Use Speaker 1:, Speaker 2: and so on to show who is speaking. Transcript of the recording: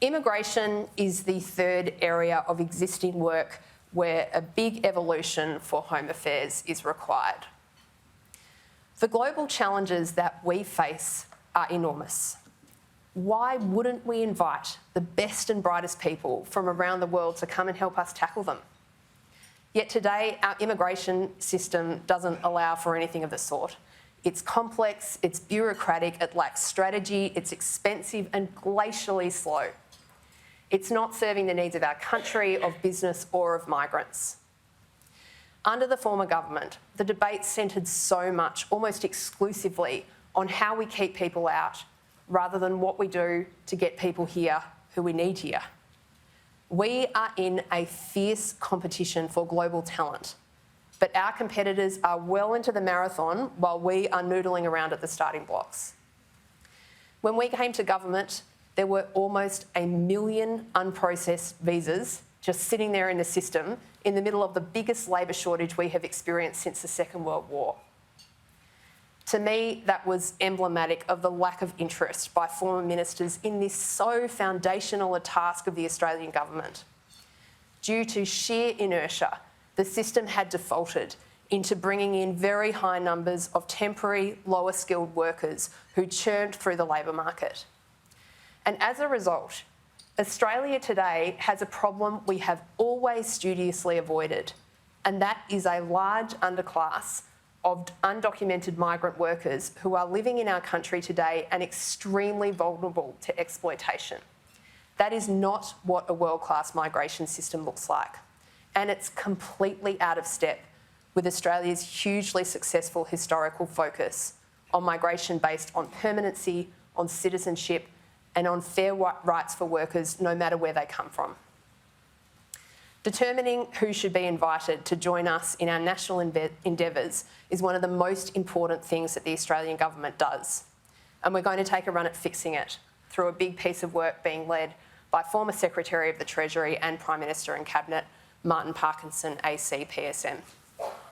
Speaker 1: Immigration is the third area of existing work where a big evolution for Home Affairs is required. The global challenges that we face are enormous. Why wouldn't we invite the best and brightest people from around the world to come and help us tackle them? Yet today, our immigration system doesn't allow for anything of the sort. It's complex, it's bureaucratic, it lacks strategy, it's expensive and glacially slow. It's not serving the needs of our country, of business or of migrants. Under the former government, the debate centred so much, almost exclusively, on how we keep people out rather than what we do to get people here who we need here. We are in a fierce competition for global talent, but our competitors are well into the marathon while we are noodling around at the starting blocks. When we came to government, there were almost 1 million unprocessed visas just sitting there in the system in the middle of the biggest labour shortage we have experienced since the Second World War. To me, that was emblematic of the lack of interest by former ministers in this so foundational a task of the Australian government. Due to sheer inertia, the system had defaulted into bringing in very high numbers of temporary, lower skilled workers who churned through the labour market. And as a result, Australia today has a problem we have always studiously avoided, and that is a large underclass of undocumented migrant workers who are living in our country today and extremely vulnerable to exploitation. That is not what a world-class migration system looks like, and it's completely out of step with Australia's hugely successful historical focus on migration based on permanency, on citizenship, and on fair rights for workers no matter where they come from. Determining who should be invited to join us in our national endeavours is one of the most important things that the Australian government does. And we're going to take a run at fixing it through a big piece of work being led by former Secretary of the Treasury and Prime Minister and Cabinet, Martin Parkinson, AC PSM.